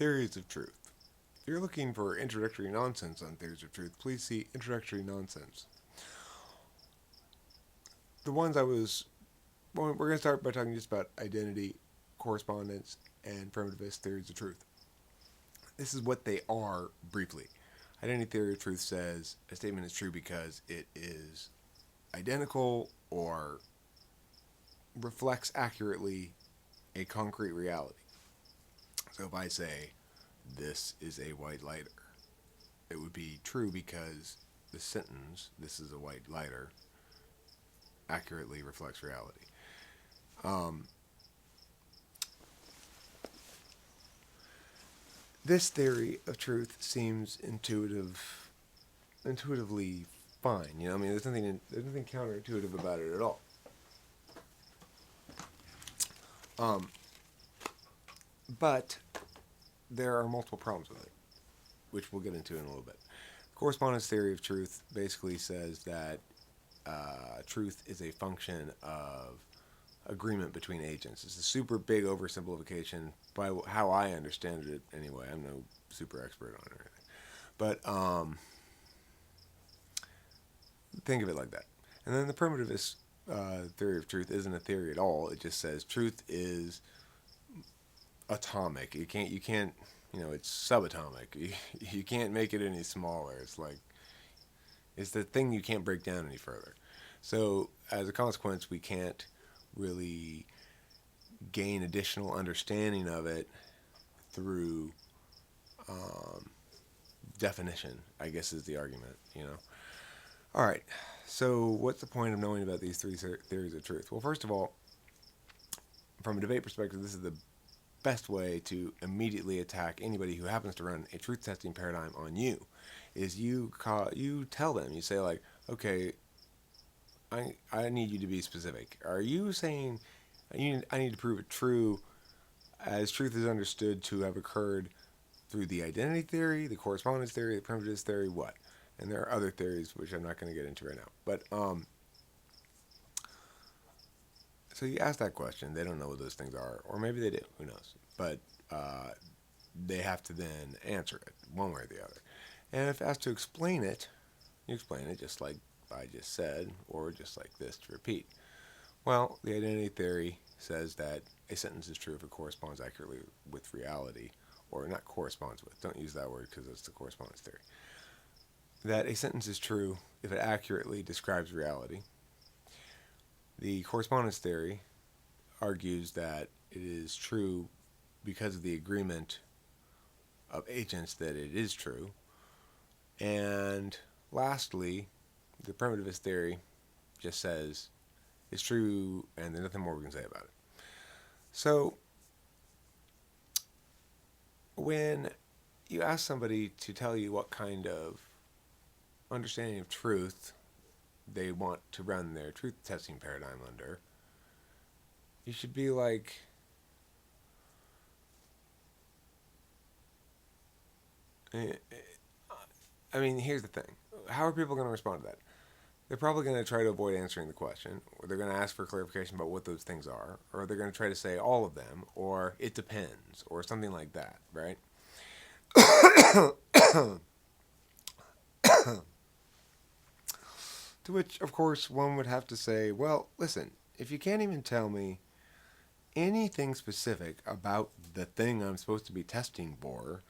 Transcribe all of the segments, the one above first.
Theories of truth. If you're looking for introductory nonsense on theories of truth, please see introductory nonsense. The ones we're going to start by talking just about identity, correspondence, and primitivist theories of truth. This is what they are briefly. Identity theory of truth says a statement is true because it is identical or reflects accurately a concrete reality. So if I say, this is a white lighter, it would be true because the sentence, this is a white lighter, accurately reflects reality. This theory of truth seems intuitively fine. You know, I mean, there's nothing counterintuitive about it at all. But there are multiple problems with it, which we'll get into in a little bit. The correspondence theory of truth basically says that truth is a function of agreement between agents. It's a super big oversimplification by how I understand it anyway. I'm no super expert on it or anything. But think of it like that. And then the primitivist theory of truth isn't a theory at all. It just says truth is atomic. You can't, it's subatomic. You can't make it any smaller. It's the thing you can't break down any further. So as a consequence, we can't really gain additional understanding of it through definition, I guess is the argument, All right, so what's the point of knowing about these three theories of truth? Well, first of all, from a debate perspective, this is the best way to immediately attack anybody who happens to run a truth testing paradigm on you. Is you tell them, you say like, okay, I need you to be specific. Are you saying I need to prove it true as truth is understood to have occurred through the identity theory, the correspondence theory, the primitivist theory, what? And there are other theories which I'm not going to get into right now. But so you ask that question. They don't know what those things are, or maybe they do. Who knows? But they have to then answer it one way or the other. And if asked to explain it, you explain it just like I just said, or just like this to repeat. Well, the identity theory says that a sentence is true if it corresponds accurately with reality, or not corresponds with. Don't use that word because it's the correspondence theory. That a sentence is true if it accurately describes reality. The correspondence theory argues that it is true because of the agreement of agents that it is true. And lastly, the primitivist theory just says it's true and there's nothing more we can say about it. So when you ask somebody to tell you what kind of understanding of truth they want to run their truth testing paradigm under, you should be like, I mean, here's the thing. How are people going to respond to that? They're probably going to try to avoid answering the question, or they're going to ask for clarification about what those things are, or they're going to try to say all of them, or it depends, or something like that, right? To which, of course, one would have to say, well, listen, if you can't even tell me anything specific about the thing I'm supposed to be testing for,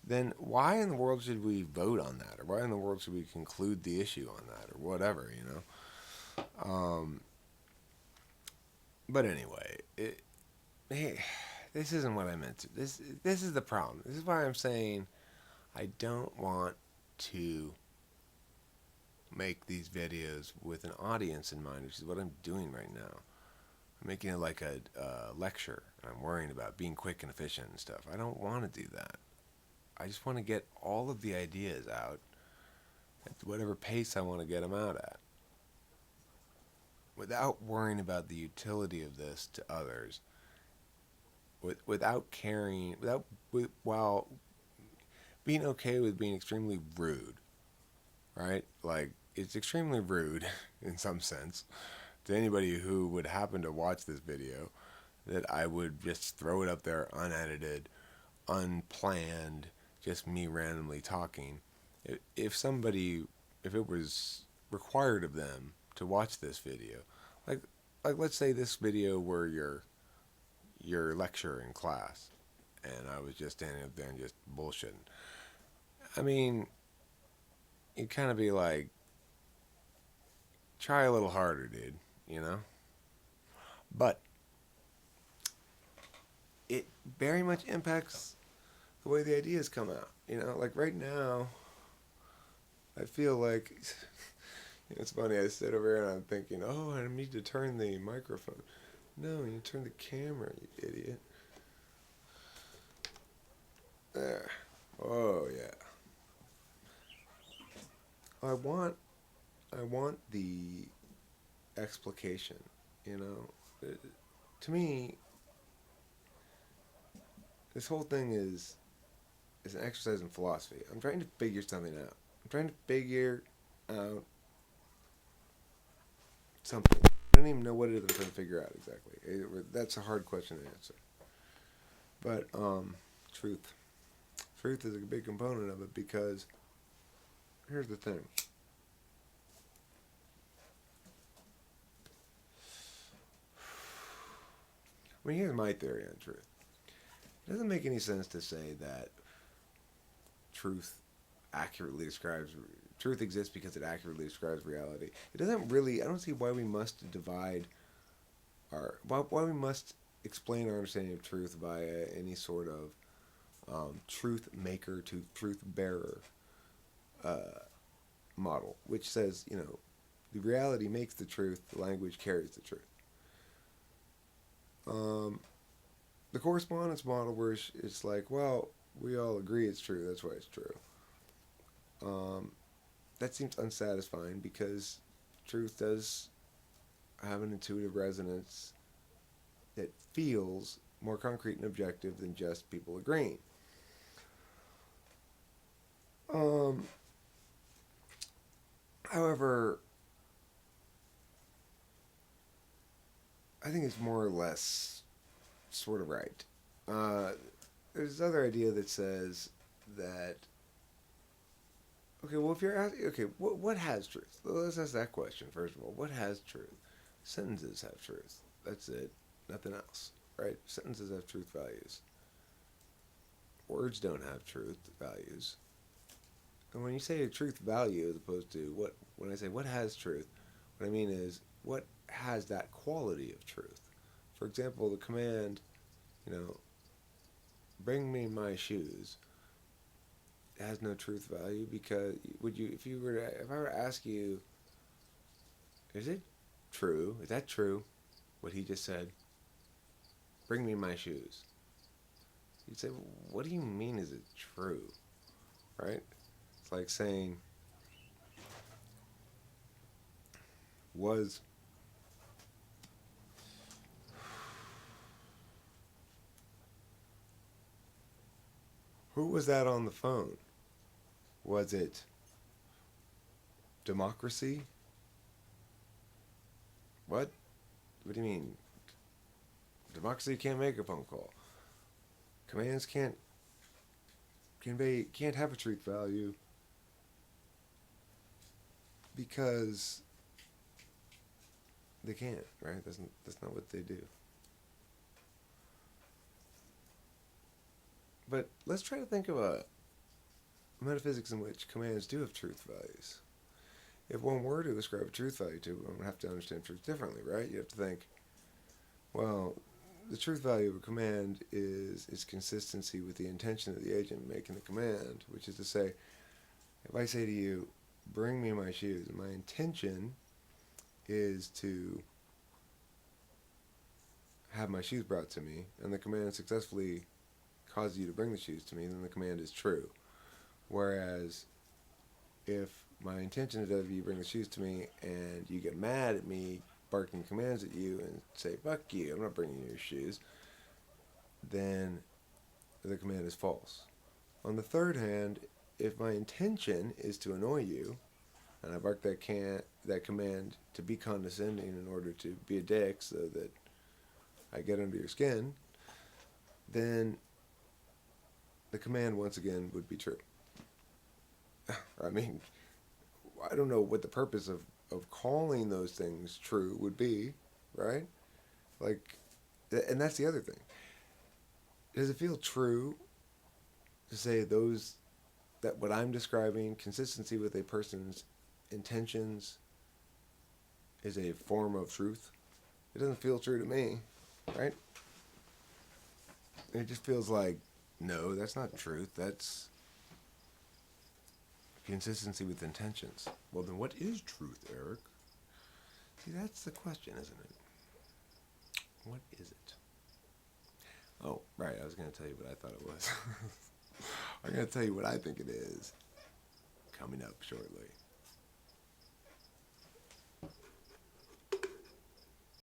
then why in the world should we vote on that? Or why in the world should we conclude the issue on that? Or whatever, But anyway, this isn't what I meant to. This is the problem. This is why I'm saying I don't want to make these videos with an audience in mind, which is what I'm doing right now. I'm making it like a lecture. I'm worrying about being quick and efficient and stuff. I don't want to do that. I just want to get all of the ideas out at whatever pace I want to get them out at, without worrying about the utility of this to others, without caring, while being okay with being extremely rude, right? Like, it's extremely rude, in some sense, to anybody who would happen to watch this video, that I would just throw it up there unedited, unplanned, just me randomly talking. If if it was required of them to watch this video, like like let's say this video were your lecture in class, and I was just standing up there and just bullshitting. I mean, you'd kind of be like, try a little harder, dude. You know. But it very much impacts the way the ideas come out. You know, like right now, I feel like it's funny. I sit over here and I'm thinking, oh, I need to turn the microphone. No, you turn the camera, you idiot. There. Oh yeah. I want, I want the explication. You know, to me, this whole thing is an exercise in philosophy. I'm trying to figure something out. I'm trying to figure out something. I don't even know what it is I'm trying to figure out exactly. That's a hard question to answer. But truth. Truth is a big component of it because here's the thing. I mean, here's my theory on truth. It doesn't make any sense to say that truth accurately describes truth exists because it accurately describes reality. It doesn't really. I don't see why we must divide our why we must explain our understanding of truth via any sort of truth maker to truth bearer model, which says, you know, the reality makes the truth, the language carries the truth. The correspondence model, where it's like, well, we all agree it's true, that's why it's true. That seems unsatisfying because truth does have an intuitive resonance that feels more concrete and objective than just people agreeing. However, I think it's more or less sort of right. There's this other idea that says that, okay, well, if you're asking, okay, what has truth? Let's ask that question first of all. What has truth? Sentences have truth. That's it. Nothing else, right? Sentences have truth values. Words don't have truth values. And when you say a truth value as opposed to when I say what has truth, what I mean is what has that quality of truth. For example, the command, you know, bring me my shoes, has no truth value because if I were to ask you, is it true? Is that true? What he just said? Bring me my shoes. You'd say, what do you mean? Is it true? Right? It's like saying was. Who was that on the phone? Was it democracy? What? What do you mean? Democracy can't make a phone call. Commands can't have a truth value because they can't, right? That's not what they do. But let's try to think of a metaphysics in which commands do have truth values. If one were to ascribe a truth value to it, one would have to understand truth differently, right? You have to think, well, the truth value of a command is its consistency with the intention of the agent making the command, which is to say, if I say to you, bring me my shoes, my intention is to have my shoes brought to me, and the command successfully causes you to bring the shoes to me, then the command is true. Whereas if my intention is that you bring the shoes to me and you get mad at me barking commands at you and say, fuck you, I'm not bringing you your shoes, then the command is false. On the third hand, if my intention is to annoy you, and I bark that command to be condescending in order to be a dick so that I get under your skin, then the command once again would be true. I mean, I don't know what the purpose of calling those things true would be, right? Like, and that's the other thing. Does it feel true to say those, that what I'm describing, consistency with a person's intentions, is a form of truth? It doesn't feel true to me, right? It just feels like, no, that's not truth. That's consistency with intentions. Well, then what is truth, Eric? See, that's the question, isn't it? What is it? Oh, right, I was going to tell you what I thought it was. I'm going to tell you what I think it is coming up shortly.